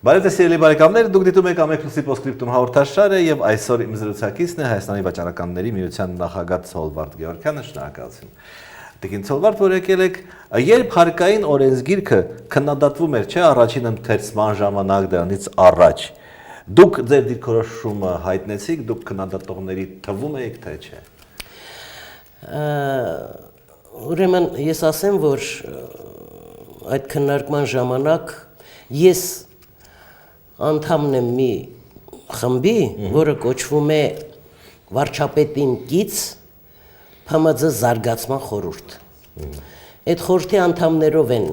Բարև սիրելի բարեկամներ, դուք դիտում եք Ամեքլուսի Պոստսկրիպտում հաղորդաշարը եւ այսօր իմ զրուցակիցն է Հայաստանի վաճառականների միության նախագահ Ցոլվարդ Գեորգյանը, շնորհակալություն։ Տիկին Ցոլվարդ, որ եկել եք, երբ հարկային օրենսգիրքը քննադատվում էր, չէ, առաջին ընթերցման ժամանակ դրանից առաջ։ Դուք ձեր դիրքորոշումը հայտնեցիք, դուք քննադատողների թվում եք, թե չէ։ Ուրեմն ես ասեմ, որ այդ քննարկման ժամանակ ես անդամն եմ մի խմբի, որը կոչվում է վարչապետին կից ՓՄԶ զարգացման խորհուրդ։ Այդ խորհրդի անդամներով են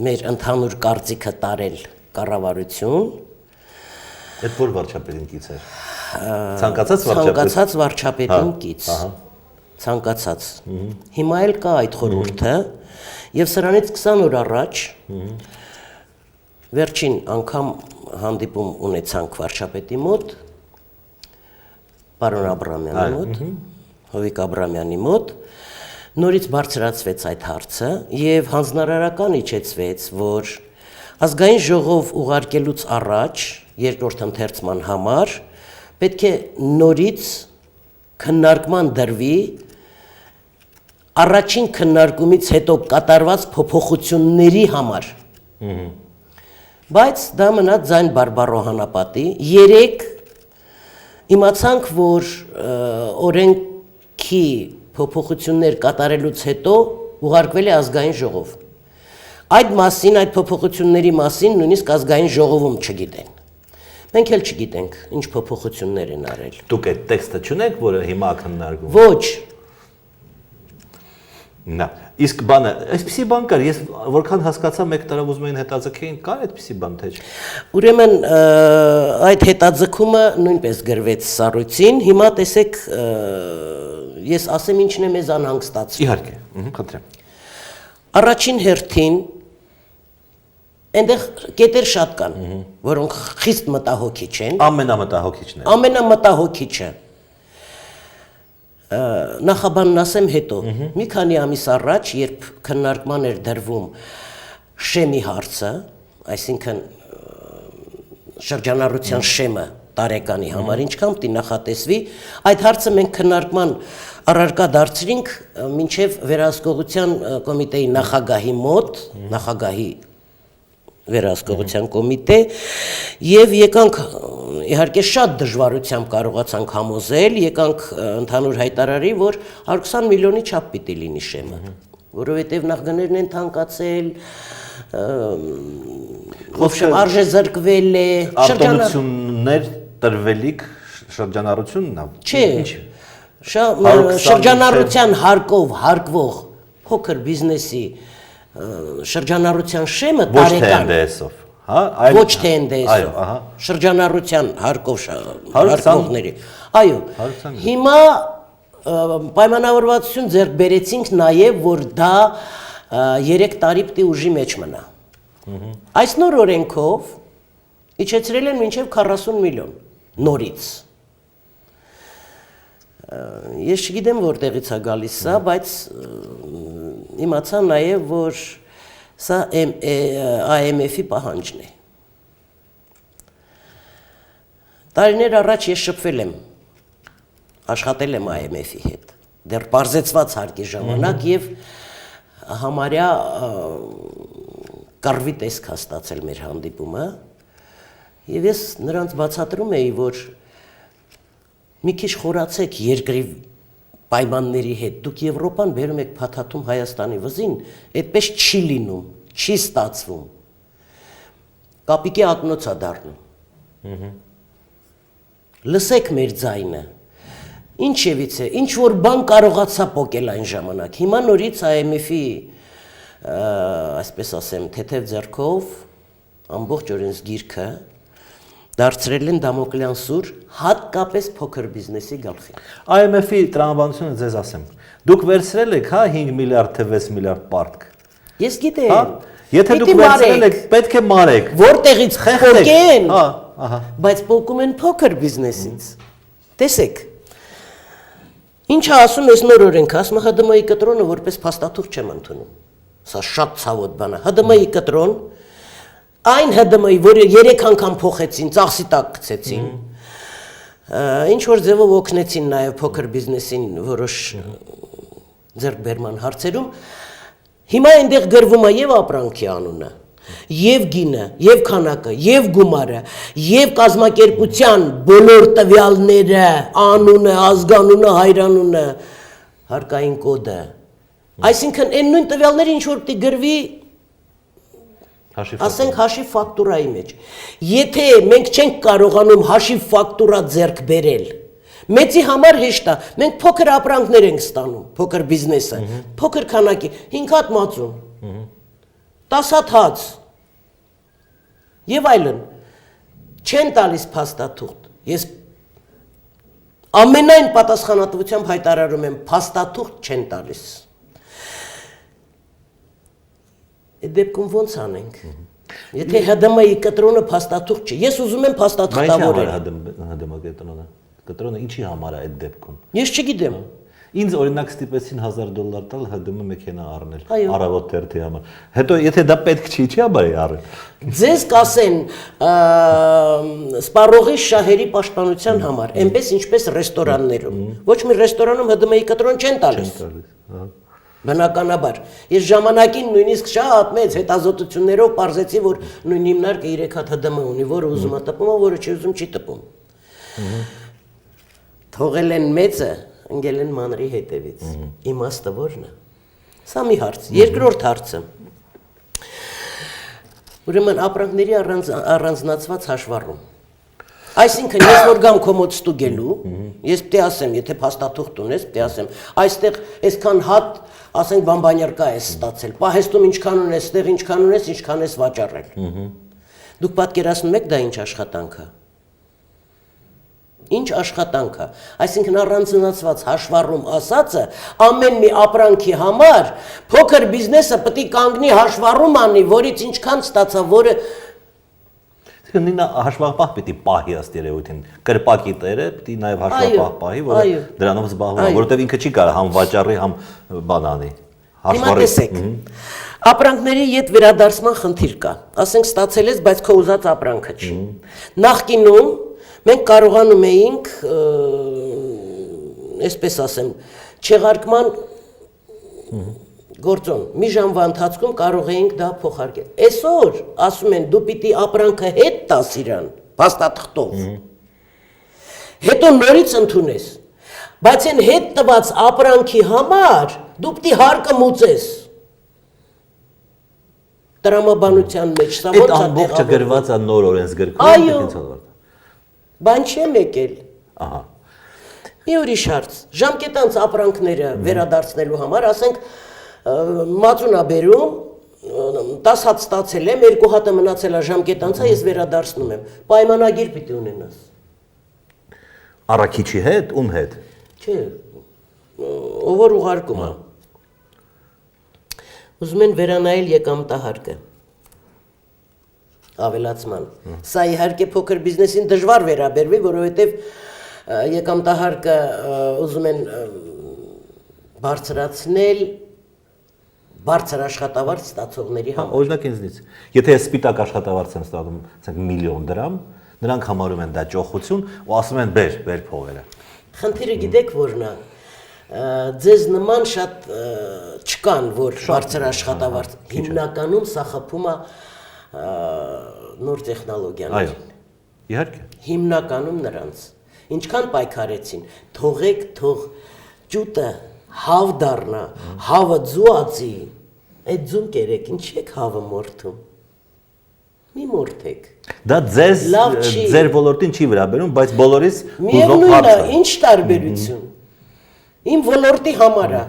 մեր ընդհանուր կարծիքը տարել կառավարություն։ Այդ որ վարչապետին կից էր։ Ցանկացած վարչապետին կից։ Ցանկացած։ Հիմա էլ կա այդ խորհուրդը եւ սրանից 20 օր առաջ վերջին անգամ հանդիպում ունեցանք վարչապետի մոտ, պարոն Աբրամյանի մոտ, Հովիկ Աբրամյանի մոտ, նորից բարձրացվեց այդ հարցը եւ հանձնարարական իջեցվեց, որ ազգային ժողով ուղարկելուց առաջ երկրորդ ընթերցման համար պետք է նորից քննարկման դրվի առաջին քննարկումից հետո կատարված փոփոխությունների համար։ Բայց դա մնաց ձայն բարբառոհանապատի։ Երեք իմացանք, որ օրենքի փոփոխություններ կատարելուց հետո ուղարկվել է ազգային ժողով։ Այդ մասին, այդ փոփոխությունների մասին նույնիսկ ազգային ժողովում չգիտեն։ Մենք էլ չգիտենք, ինչ փոփոխություններ են արել։ Դուք այդ տեքստը չունեք, որը հիմա քննարկվում։ Ոչ։ Նա, իսկ բանը, այսպեսի բան կար, ես որքան հասկացա մեկ տարով ուզում էին հետաձգեին, կար այդպեսի բան, թե չէ։ Ուրեմն այդ հետաձգումը նույնպես գրվեց Սառույցին, հիմա տեսեք, ես ասեմ ինչն է մեզ անհանգստացնում։ Իհարկե, խնդրեմ։ Առաջին հերթին այնտեղ կետեր շատ կան, որոնք խիստ մտահոգիչ են։ Ամենամտահոգիչն է։ Ամենամտահոգիչը նախաբանն ասեմ հետո, մի քանի ամիս առաջ, երբ քննարկման էր դրվում շեմի հարցը, այսինքն շրջանառության շեմը տարեկանի համար ինչքան պիտի նախատեսվի, այդ հարցը մենք քննարկման առարկա դարձրինք մինչև վերահսկողության կոմիտեի նախագահի մոտ, նախագահի վերահսկողության կոմիտե եւ եկանք իհարկե շատ դժվարությամբ կարողացանք համոզել, եկանք ընդհանուր հայտարարի, որ 120 միլիոնի չափ պիտի լինի շեմը, որովհետեւ նախգներն են թանկացել, արժե զրկվել է, արտոնություններ տրվելիք շրջանառությունն է։ Չէ, շրջանառության հարկվող փոքր բիզնեսի շրջանառության շեմը տարեկան ոչ թե ՆԴՍ-ով, շրջանառության հարկողների։ Այո, հիմա պայմանավորվածություն ձեռք բերեցինք նաև, որ դա 3 տարի պիտի ուժի մեջ մնա։ Այս նոր օրենքով իջեցրել են մինչև 40 միլիոն նորից։ Ես չգիտեմ որտեղից է գալիս սա, բայց իմացա նաև, որ սա IMF-ի պահանջն է։ Տարիներ առաջ ես շփվել եմ, աշխատել եմ IMF-ի հետ, դեռ պարզեցված հարկի ժամանակ եւ համարյա կռվի տեսք հաստացել մեր հանդիպումը եւ ես նրանց բացատրում էի, որ մի քիչ խորացեք երկրի պայմանների հետ, դուք Եվրոպան բերում եք փաթաթում Հայաստանի վզին, այդպես չի լինում, չի ստացվում։ Կապիկի ակնոց է դառնում։ Լսեք մեր ձայնը։ Ինչևից է, ինչ որ բան կարողացա պոկել այն ժամանակ։ Հիմա նորից IMF-ի, այսպես ասեմ, թեթև ձեռքով ամբողջ օրենսգիրքը դարձրել են Դամոկլյան սուր հատկապես փոքր բիզնեսի գլխին։ IMF-ի տրամաբանությունը ձեզ ասեմ։ Դուք վերցրել եք, 5 միլիարդ թե 6 միլիարդ պարտք։ Ես գիտեմ։ Եթե դուք վերցրել եք, պետք է մարեք։ Որտեղից փոկեն։ Բայց փոկում են փոքր բիզնեսից։ Տեսեք։ Ինչա ասում ես նոր օրենք, ասում ՀԴՄ-ի կտրոնը որպես փաստաթուղթ չեմ ընդունում։ Սա շատ ցավոտ բան է։ ՀԴՄ-ի կտրոն Այն ՀԴՄ-ի, որը 3 անգամ փոխեցին, ծախսի տակ գցեցին, ինչ որ ձևով օգնեցին նաև փոքր բիզնեսին որոշ ձեռքբերման հարցերում, հիմա այնտեղ գրվում է եւ ապրանքի անունը, եւ գինը, եւ քանակը, եւ գումարը, եւ կազմակերպության բոլոր տվյալները, անունը, ազգանունը, հայրանունը, հարկային կոդը։ Այսինքն այն նույն տվյալները ինչ որ պիտի գրվի ասենք հաշիվ ֆակտուրայի մեջ։ Եթե մենք չենք կարողանում հաշիվ ֆակտուրա ձեռք բերել, մեծի համար հեշտ է, մենք փոքր ապրանքներ ենք ստանում, փոքր բիզնեսը, փոքր քանակի, 5 հատ մածուն, 10 հատ հաց եւ այլն, չեն տալիս փաստաթուղթ։ Ես ամենայն պատասխանատվությամբ հայտարարում եմ, փաստաթուղթ չեն տալիս։ Այդ դեպքում ոնց անենք։ Եթե ՀԴՄ-ի կտրոնը փաստաթուղթ չի, ես ուզում եմ փաստաթղթավորել։ ՀԴՄ կտրոնը ինչի համար է այդ դեպքում։ Ես չգիտեմ։ Ինձ օրինակ ստիպեցին $1000 տալ ՀԴՄ մեքենա առնել առավոտ թերթի համար։ Հետո եթե դա պետք չի, չի բարի առել։ Ձեզ կասեն սպառողի շահերի պաշտպանության համար, այնպես ինչպես ռեստորաններում։ Ոչ մի ռեստորանում ՀԴՄ-ի կտրոն չեն տալիս։ Բնականաբար, ես ժամանակին նույնիսկ շատ մեծ հետազոտություններով պարզեցի, որ նույն հիմնարկը 3 հատ ՀԴՄ ունի, որը ուզում է տպում, որը չի ուզում չի տպում։ Թողել են մեծը, ընկել են մանրի հետևից։ Իմաստը ո՞րն է։ Սա մի հարց։ Երկրորդ հարցը։ Ուրեմն ապրանքների առանձնացված հաշվառում։ Այսինքն ես որ գամ քո մոտ ստուգելու, ես պետք է ասեմ, եթե փաստաթուղթ ունես, պետք է ասեմ, այստեղ այսքան հատ, ասենք բամբանյարկա ես ստացել, պահեստում ինչքան ունես, այստեղ ինչքան ունես, ինչքան ես վաճառել։ Դուք պատկերացնում եք դա ինչ աշխատանք է։ Ինչ աշխատանք է։ Այսինքն առանձնացված հաշվառում ասածը ամեն մի ապրանքի համար փոքր բիզնեսը պետք է կանգնի հաշվառում անի, որից ինչքան ստացա, որը Նույն հաշվապահ պիտի պահի ըստ երևույթին, կրպակի տերը պիտի նաև հաշվապահ պահի, որը դրանով զբաղվում է, որովհետև ինքը չի կարող համ վաճառի, համ բանանի։ Հիմա տեսեք, ապրանքների յետ վերադարձման խնդիր կա, ասենք ստացել ես, բայց քո ուզած ապրանքը չի։ Նախկինում մենք կարողանում էինք, այսպես ասեմ, չեղարկման գործոն, մի ժամվա ընթացքում կարող էինք դա փոխարկել։ Այսօր ասում են դու պիտի ապրանքը հետ տաս իրան, փաստաթղթով։ Հետո նորից ընդունես։ Բայց այն հետ տված ապրանքի համար դու պիտի հարկը մուծես։ Տրամաբանության մեջ սա ոնց է ամբողջը գրված է նոր օրենսգրքում։ Բան չեմ եկել։ Ահա։ Մի ուրիշ հարց։ Ժամկետանց ապրանքները վերադարձնելու համար, ասենք մածունա բերում, 10 հատ ստացել եմ, 2 հատը մնացել է ժամկետանցա, ես վերադարձնում եմ։ Պայմանագիր պիտի ունենաս։ Առաքիչի հետ, ում հետ։ Չէ, ով որ ուղարկում է։ Ուզում են վերանայել եկամտահարկը։ Ավելացման։ Սա իհարկե փոքր բիզնեսին դժվար վերաբերվի, որովհետև եկամտահարկը ուզում են բարձրացնել բարձր աշխատավարձ ստացողների համար։ Օրինակ ինձնից, եթե ես սպիտակ աշխատավարձ եմ ստանում, ասենք $1,000,000, նրանք համարում են դա ճոխություն ու ասում են բեր փողերը։ Խնդիրը գիտեք որն է, ձեզ նման շատ չկան, որ բարձր աշխատավարձ, հիմնականում սա խփում է նոր տեխնոլոգիաներին։ Այո, իհարկե։ Հիմնականում նրանց, ինչքան պայքարեցին, թողեք թող ջուտը հավ դառնա, հավը ձուածի, այդ ձուն կերեք, ինչ եք հավը մորթում, մի մորթեք։ Դա ձեր ոլորտին չի վերաբերում, բայց բոլորիս հուզող հարց է։ Ինչ տարբերություն, իմ ոլորտի համար է։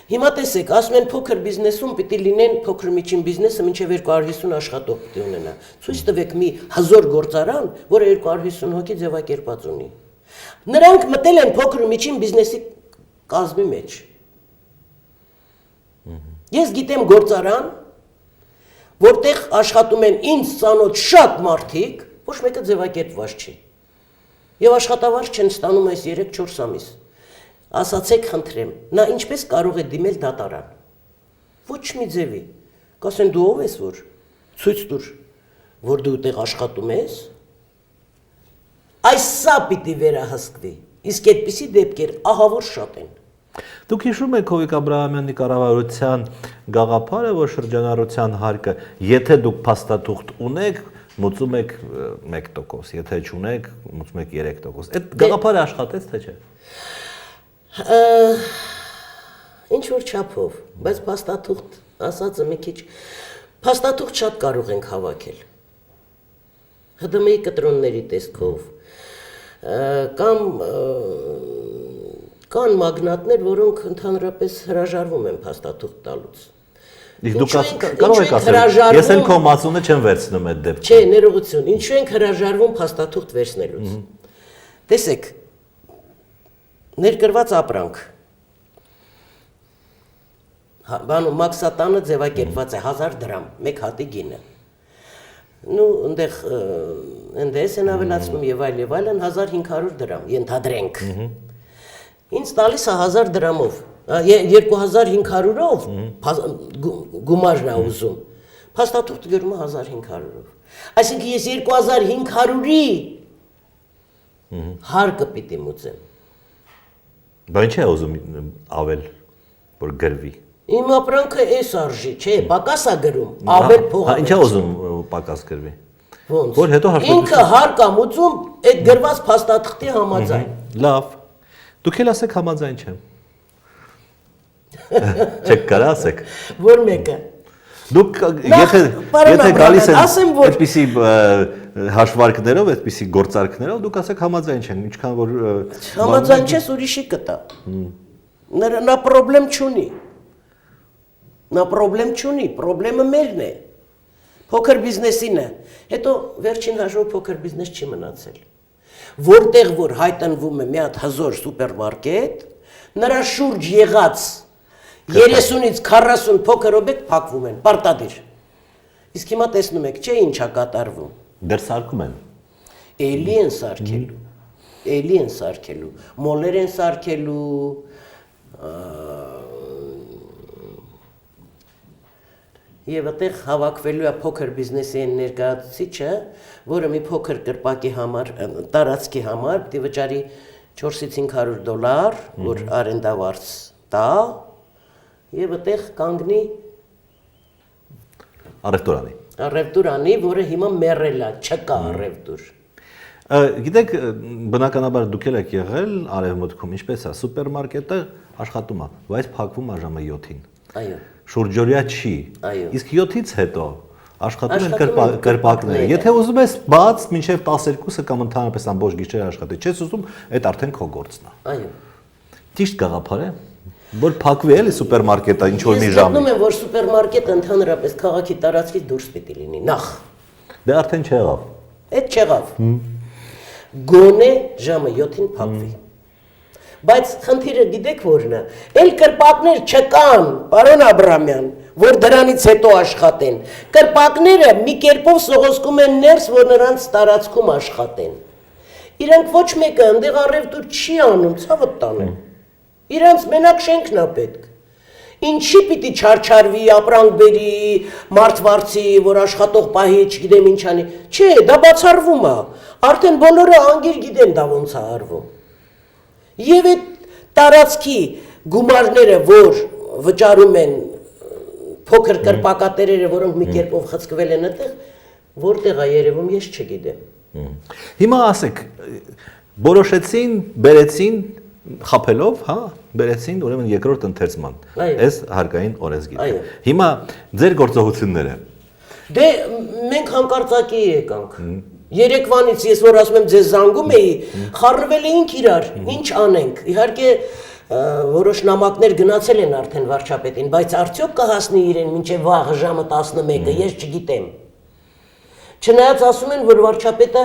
Հիմա տեսեք, ասում են փոքր բիզնեսում պիտի լինեն փոքր միջին բիզնեսը մինչև 250 աշխատող պիտի ունենա։ Ցույց տվեք մի հզոր գործարան, որը 250 հոգի ձևակերպած ունի։ Նրանք մտել են փոքր ու միջին բիզնեսի կազմի մեջ։ Ես գիտեմ գործարան, որտեղ աշխատում են ինձ ծանոթ շատ մարդիկ, ոչ մեկը ձևակերպված չի։ Եվ աշխատավարձ չեն ստանում այս 3-4 ամիս։ Ասացեք խնդրեմ, նա ինչպես կարող է դիմել դատարան։ Ոչ մի ձևի։ Կասեն դու ով ես որ, ցույց տուր, որ դու այդտեղ աշխատում ես, այս սա պիտի վերահսկվի, իսկ այդպիսի դեպքեր ահավոր շատ են։ Դուք հիշում եք Հովիկ Աբրահամյանի կառավարության գաղափարը, որ շրջանառության հարկը, եթե դուք փաստաթուղթ ունեք, մուծում եք 1%, եթե չունեք, մուծում եք 3%։ Այդ գաղափարը աշխատեց, թե չէ։ Ինչ որ չափով, բայց փաստաթուղթ ասածը մի քիչ փաստաթուղթ շատ կարող ենք հավաքել։ ՀԴՄ-ի կտրոնների տեսքով կամ կան մագնատներ, որոնք ընդհանրապես հրաժարվում են փաստաթուղթ տալուց։ Իսկ դուք կարող եք ասել, ես էլ քո մածունը չեմ վերցնում այդ դեպքում։ Չէ, ներողություն, ինչու ենք հրաժարվում փաստաթուղթ վերցնելուց։ Տեսեք, ներկրված ապրանք։ Բանում մաքսատանը ձևակերպված է 1000 դրամ, մեկ հատի գինը։ Նու ընդեղ ընդես են ավելացնում եւ այլն 1500 դրամ, ենթադրենք։ Ինձ տալիս է 1000 դրամով, 2500-ով գումարն է ուզում, փաստաթուղթ գրում է 1500-ով։ Այսինքն ես 2500-ի հարկը պիտի մուծեմ։ Բայց ինչ է ուզում ավել, որ գրվի։ Իմ ապրանքը էս արժի, չէ, պակաս է գրում, ավել փող։ Ինչ է ուզում պակաս գրվի։ Ոնց։ Որ հետո ինքը հարկ է մուծում այդ գրված փաստաթղթի համաձայն։ Լավ։ Դուք էլ ասեք համաձայն չեմ։ Չեք կարա ասեք։ Որ մեկը։ Դուք եթե գալիս են այդպիսի հաշվարկներով, այդպիսի գործարքներով, դուք ասեք համաձայն չեն, ինչքան որ համաձայն չես ուրիշի կտա։ Նա պրոբլեմ չունի։ Նա պրոբլեմ չունի, պրոբլեմը մերն է։ Փոքր բիզնեսին է։ Հետո վերջին հաշվով փոքր բիզնես չի մնացել։ Որտեղ որ հայտնվում է մի հատ հզոր սուպերմարկետ, նրա շուրջ եղած 30-ից 40 փոքր օբյեկտ փակվում են, պարտադիր։ Իսկ հիմա տեսնում եք, չէ՞ ինչա կատարվում։ Դեռ սարքում են։ Էլի են սարքելու, մոլեր են սարքելու, եւ այդտեղ հավաքվելու է փոքր բիզնեսի ներկայացուցիչը, որը մի փոքր կրպակի համար, տարածքի համար պիտի վճարի $400-500, որ արենդավարձ տա, եւ այդտեղ կանգնի առևտուրանի, որը հիմա մեռել է, չկա առևտուր։ Գիտեք, բնականաբար դուք եք եղել արևմուտքում, ինչպես է, սուպերմարկետը աշխատում է, բայց փակվում է ժամը 7-ին։ Այո։ Շուրջօրյա չի։ Այո։ Իսկ 7-ից հետո աշխատում են կրպակները։ Եթե ուզում ես բաց մինչև 12-ը կամ ընդհանրապես ամբողջ գիշեր աշխատի, չես ուզում, այդ արդեն քո գործն է։ Այո։ Ճիշտ գաղափար է, որ փակվի էլի սուպերմարկետը ինչ որ մի ժամի։ Ես գտնում եմ, որ սուպերմարկետը ընդհանրապես քաղաքի տարածքից դուրս պիտի լինի, նախ։ Դե արդեն չեղավ։ Այդ չեղավ։ Գոնե ժամը 7-ին փակվի։ Բայց խնդիրը գիտեք որն է, էլ կրպակներ չկան, պարոն Աբրահամյան, որ դրանից հետո աշխատեն։ Կրպակները մի կերպով սողոսկում են ներս, որ նրանց տարածքում աշխատեն։ Իրանք ոչ մեկը ընդեղ առևտուր չի անում, ցավը տանեմ։ Իրանց մենակ շենքն է պետք։ Ինչի պիտի չարչարվի, ապրանք բերի, մարդ վարձի, որ աշխատող պահի, չգիտեմ ինչ անի։ Չէ, դա բացառվում է։ Արդեն բոլորը անգիր գիտեն դա ոնց է արվում։ Եվ այդ տարածքի գումարները, որ վճարում են փոքր կրպակատերերը, որոնք մի կերպով խցկվել են այդտեղ, որտեղ է երևում, ես չգիտեմ։ Հիմա ասեք, որոշեցին, բերեցին խափելով, հա, բերեցին ուրեմն երկրորդ ընթերցման։ Այս հարկային օրենսգիրը։ Հիմա ձեր գործողությունները։ Դե մենք հանկարծակի եկանք։ Երեկվանից ես որ ասում եմ ձեզ զանգում էի, խառնվել էինք իրար, ինչ անենք։ Իհարկե որոշ նամակներ գնացել են արդեն վարչապետին, բայց արդյոք կհասնի իրեն մինչև վաղը ժամը 11-ը, ես չգիտեմ։ Չնայած ասում են, որ վարչապետը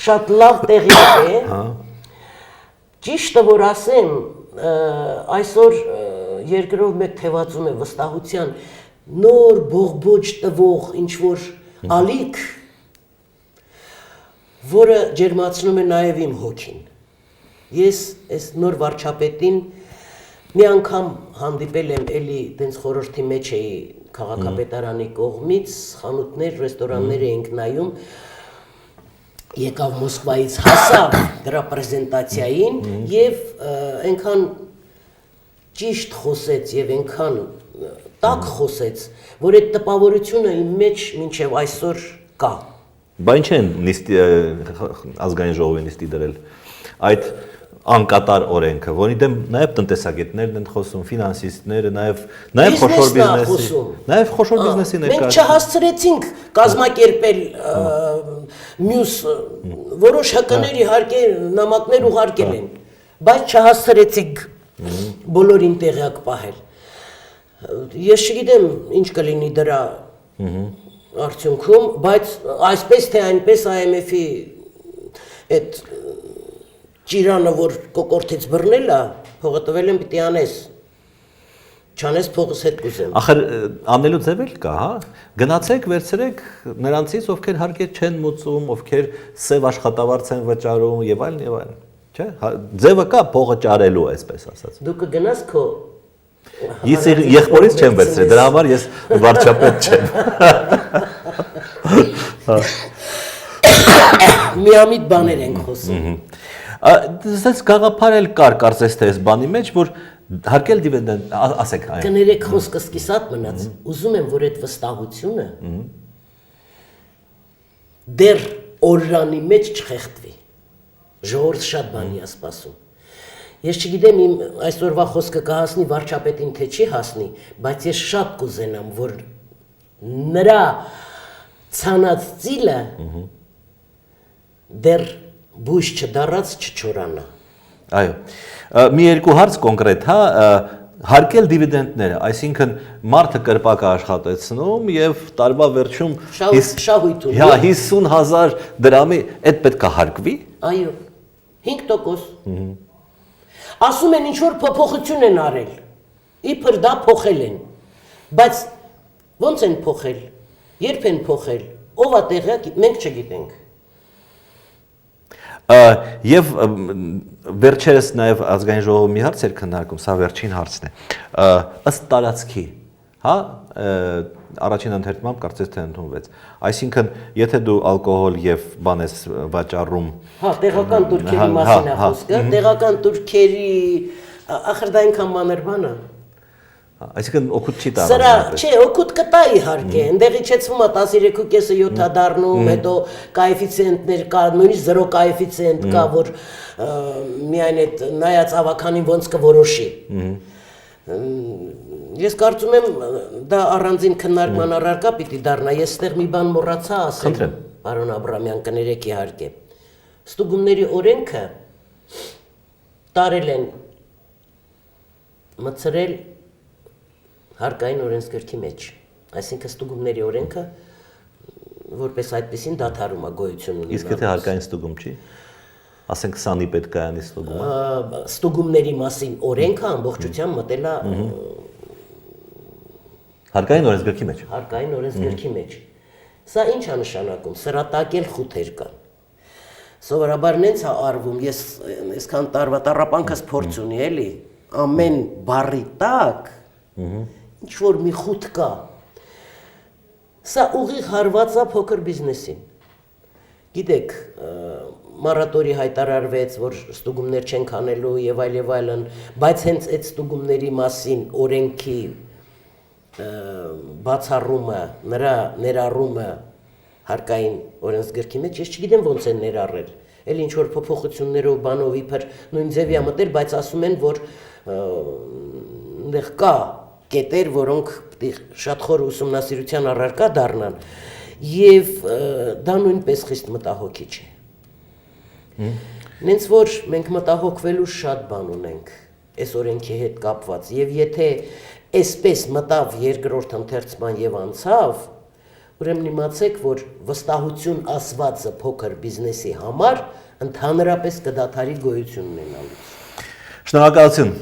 շատ լավ տեղյակ է։ Ճիշտը որ ասեմ, այսօր երկրով մեկ թևածում է վստահության նոր բողբոջ տվող ինչ որ ալիք, որը ջերմացնում է նաև իմ հոգին։ Ես այս նոր վարչապետին մի անգամ հանդիպել եմ, էլի տենց խորհրդի մեջ էի քաղաքապետարանի կողմից խանութներ, ռեստորաններ էինք նայում, եկավ Մոսկվայից հասավ դրա պրեզենտացիային եւ այնքան ճիշտ խոսեց եւ այնքան տակ խոսեց, որ այդ տպավորությունը իմ մեջ մինչեւ այսօր կա։ Բա ինչ են նիստի ազգային ժողովի նիստի դրել այդ անկատար օրենքը, որի դեմ նաև տնտեսագետներն են խոսում, ֆինանսիստները, նաև խոշոր բիզնեսի, նաև խոշոր բիզնեսի Մենք չհասցրեցինք կազմակերպել մյուս որոշ ՀԿ-ներ իհարկե նամակներ ուղարկել են, բայց չհասցրեցինք բոլորին տեղյակ պահել։ Ես չգիտեմ ինչ կլինի դրա արդյունքում, բայց այսպես թե այնպես IMF-ի այդ ճիրանը, որ կոկորտից բռնել է, փողը տվել են պիտի անես, չանես փողս հետ կուզեմ։ Ախր անելու ձև էլ կա, հա, գնացեք, վերցրեք նրանցից, ովքեր հարկեր չեն մուծում, ովքեր սև աշխատավարձ են վճարում եւ այլն, չէ՞, ձևը կա փողը ճարելու, այսպես ասած։ Դու կգնաս քո Ես եղբորից չեմ վերցրել, դրա համար ես վարչապետ չեմ։ Միամիտ բաներ ենք խոսում։ Դες գաղափար էլ կար, կարծես թե այս բանի մեջ, որ հարկել դիվիդենդ, ասեք այն։ Կներեք խոսքս կիսատ մնաց, ուզում եմ, որ այդ վստահությունը դեռ օրրանի մեջ չխեղդվի։ Ժողովուրդը շատ բանի է սպասում։ Ես չգիտեմ իմ այսօրվա խոսքը կհասնի վարչապետին թե չի հասնի, բայց ես շատ կուզենամ, որ նրա ցանած ծիլը դեռ բույս չդառած չչորանա։ Այո։ Մի երկու հարց կոնկրետ, հա, հարկել դիվիդենդները, այսինքն մարդը կրպակ է աշխատեցնում եւ տարվա վերջում շահույթ ունի։ Հա 50,000 դրամի այդ պետք է հարկվի։ Այո։ 5%։ Ասում են ինչ որ փոփոխություն են արել։ Իբր դա փոխել են։ Բայց ո՞նց են փոխել։ Երբ են փոխել։ Ո՞վ է տեղյակ, մենք չգիտենք։ Եվ վերջերս նաև ազգային ժողովի մի հարց էր քննարկում, սա վերջին հարցն է։ Ըստ տարածքի, հա, առաջին ընթերցմամբ կարծես թե ընդունվեց։ Այսինքն, եթե դու ալկոհոլ եւ բան ես վաճառում, հա, տեղական турքերի մասին է խոսքը, տեղական турքերի, ախր դա այնքան մանր բան է։ Այսինքն օգուտ չի տա։ Սրա, չէ, օգուտ կտա իհարկե, այնտեղ իջեցվում է 13.5-ը 7-ա դառնում, հետո կոեֆիցիենտներ կա, նույնիսկ 0 կոեֆիցիենտ կա, որ միայն այդ նայած ավականին ոնց կորոշի։ Ես կարծում եմ դա առանձին քննարկման առարկա պիտի դառնա, ես ստեղ մի բան մոռացա ասել, պարոն Աբրամյան, կներեք իհարկե։ Ստուգումների օրենքը տարել են մցրել հարկային օրենսգրքի մեջ, այսինքն ստուգումների օրենքը որպես այդպեսին դադարում է գոյություն ունենալու։ Իսկ եթե հարկային ստուգում չի, ասենք 20-ի պետքայանի ստուգումը։ Ստուգումների մասին օրենքը ամբողջությամբ մտել է հարկային օրենսգրքի մեջ։ Հարկային օրենսգրքի մեջ։ Սա ինչ է նշանակում, սրատակել խութեր կան։ Սովորաբար նենց է արվում, ես այսքան տարվա տառապանքս փորձ ունի էլի, ամեն բառի տակ ինչ որ մի խութ կա։ Սա ուղիղ հարված է փոքր բիզնեսին։ Գիտեք, մորատորի հայտարարվեց, որ ստուգումներ չեն անելու եւ այլն, բայց հենց այդ ստուգումների մասին օրենքի բացառումը, նրա ներառումը հարկային օրենսգրքի մեջ, ես չգիտեմ ոնց են ներառել։ Էլ ինչ որ փոփոխություններով բանով իբր նույն ձևի է մտել, բայց ասում են, որ այնտեղ կա կետեր, որոնք շատ խոր ուսումնասիրության առարկա դառնան, եւ դա նույնպես խիստ մտահոգիչ է։ Նենց որ մենք մտահոգվելու շատ բան ունենք այս օրենքի հետ կապված, եւ եթե այսպես մտավ երկրորդ ընթերցման եւ անցավ, ուրեմն իմացեք, որ վստահություն ասվածը փոքր բիզնեսի համար ընդհանրապես կդադարի գոյություն ունենալուց։ Շնորհակալություն։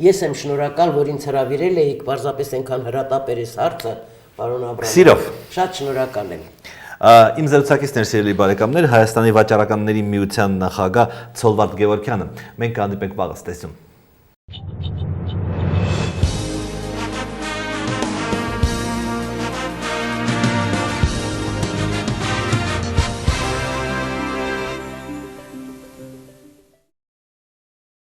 Ես եմ շնորհակալ, որ ինձ հրավիրել եք, պարզապես այնքան հրատապ էր այս հարցը, պարոն Աբրամյան։ Սիրով։ Շատ շնորհակալ եմ։ Իմ զրուցակիցներ, սիրելի բարեկամներ, Հայաստանի վաճառականների միության նախագահ Ցոլվարդ Գևորգյանը։ Մենք կհանդիպենք վաղը, տեսություն։